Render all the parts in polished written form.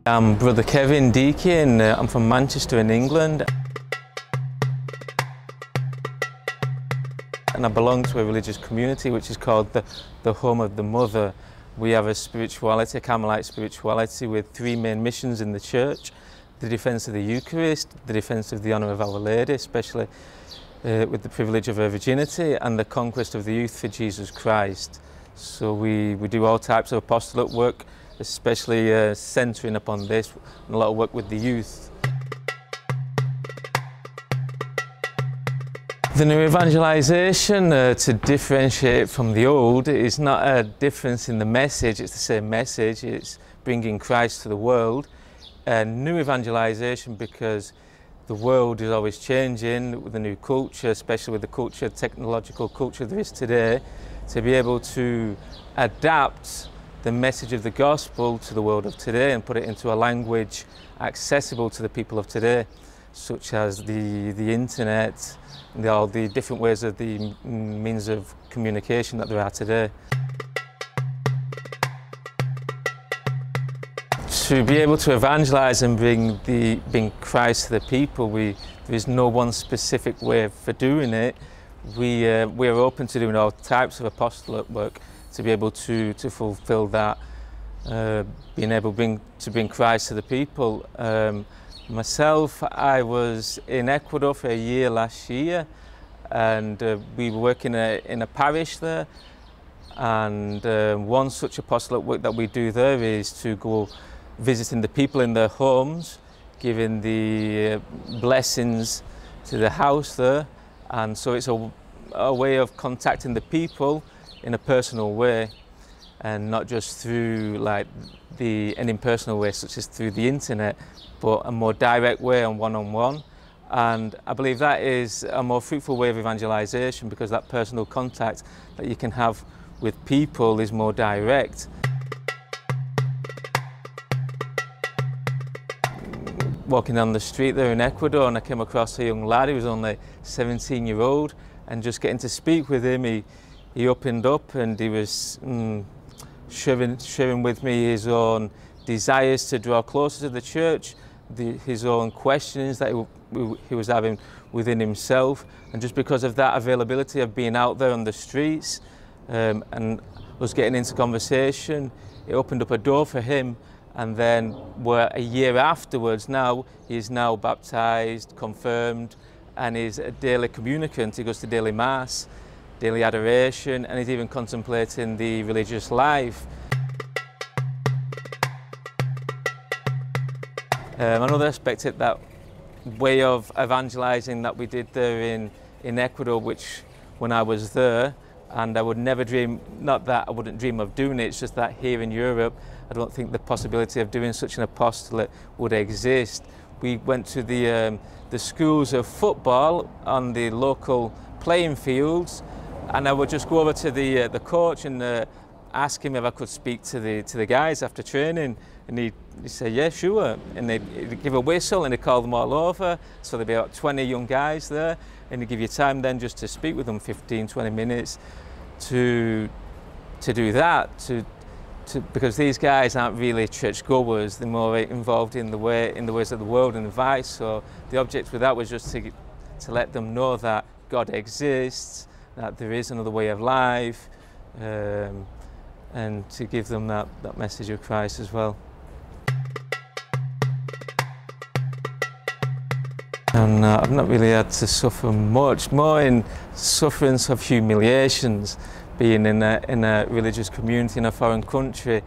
I'm Brother Kevin Deakon. I'm from Manchester in England. And I belong to a religious community which is called the Home of the Mother. We have a spirituality, a Carmelite spirituality with three main missions in the church: the defence of the Eucharist, the defence of the honour of Our Lady, especially with the privilege of her virginity, and the conquest of the youth for Jesus Christ. So we do all types of apostolate work, especially centering upon this, and a lot of work with the youth. The new evangelisation, to differentiate from the old, is not a difference in the message, it's the same message, it's bringing Christ to the world. New evangelisation because the world is always changing with the new culture, especially with the culture, technological culture there is today, to be able to adapt the message of the gospel to the world of today and put it into a language accessible to the people of today, such as the internet, and all the different ways of the means of communication that there are today. To be able to evangelise and bring Christ to the people, there is no one specific way for doing it. We are open to doing all types of apostolate work to be able to fulfil that, being able to bring Christ to the people. Myself, I was in Ecuador for a year last year, and we were working in a parish there. And one such apostolate work that we do there is to go visiting the people in their homes, giving the blessings to the house there. And so it's a way of contacting the people in a personal way, and not just through like an impersonal way such as through the internet, but a more direct way and one-on-one. And I believe that is a more fruitful way of evangelisation, because that personal contact that you can have with people is more direct. Walking down the street there in Ecuador, and I came across a young lad who was only 17-year-old, and just getting to speak with him, he opened up and he was sharing with me his own desires to draw closer to the church, his own questions that he was having within himself. And just because of that availability of being out there on the streets and us getting into conversation, it opened up a door for him. And then a year afterwards now, he is now baptised, confirmed, and is a daily communicant. He goes to daily mass, daily adoration, and he's even contemplating the religious life. Another aspect of that way of evangelising that we did there in Ecuador, which when I was there, and I would never dream, not that I wouldn't dream of doing it, it's just that here in Europe, I don't think the possibility of doing such an apostolate would exist. We went to the schools of football on the local playing fields, and I would just go over to the coach and ask him if I could speak to the guys after training, and he'd say, yeah, sure, and they'd give a whistle and they'd call them all over, so there'd be about 20 young guys there, and he'd give you time then just to speak with them 15-20 minutes to do that, because these guys aren't really church goers, they're more involved in the ways of the world and the vice. So the object with that was just to let them know that God exists, that there is another way of life, and to give them that message of Christ as well. And I've not really had to suffer much, more in sufferance of humiliations, being in a religious community in a foreign country,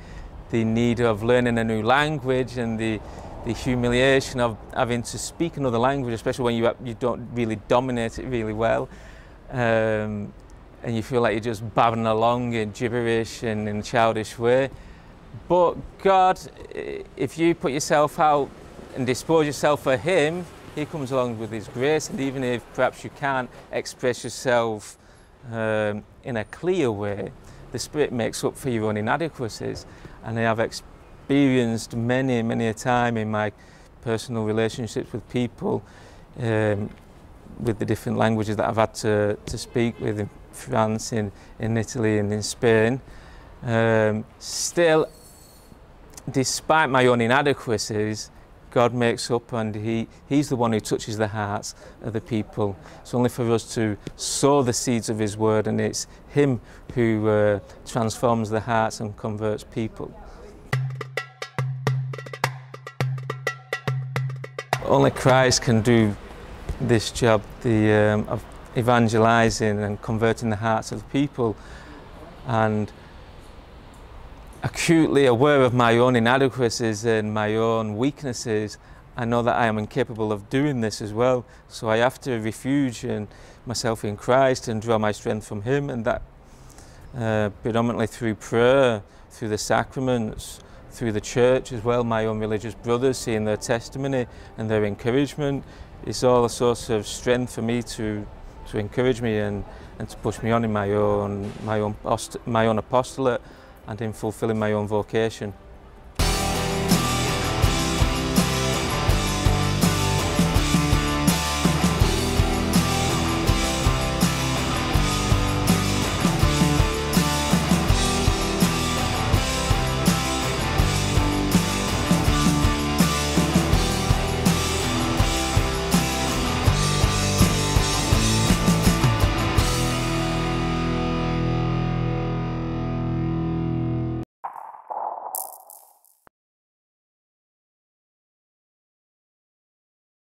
the need of learning a new language and the humiliation of having to speak another language, especially when you don't really dominate it really well, and you feel like you're just babbling along in gibberish and in a childish way. But God, if you put yourself out and dispose yourself for Him, He comes along with His grace, and even if perhaps you can't express yourself in a clear way, the Spirit makes up for your own inadequacies. And I have experienced many a time in my personal relationships with people, with the different languages that I've had to speak with in France, in Italy and in Spain. Still, despite my own inadequacies, God makes up, and He's the one who touches the hearts of the people. It's only for us to sow the seeds of His word, and it's Him who transforms the hearts and converts people. Only Christ can do this job, of evangelizing and converting the hearts of the people. And acutely aware of my own inadequacies and my own weaknesses, I know that I am incapable of doing this as well. So I have to refuge myself in Christ and draw my strength from Him, and that predominantly through prayer, through the sacraments, through the church as well, my own religious brothers, seeing their testimony and their encouragement. It's all a source of strength for me to encourage me and to push me on in my own apostolate and in fulfilling my own vocation.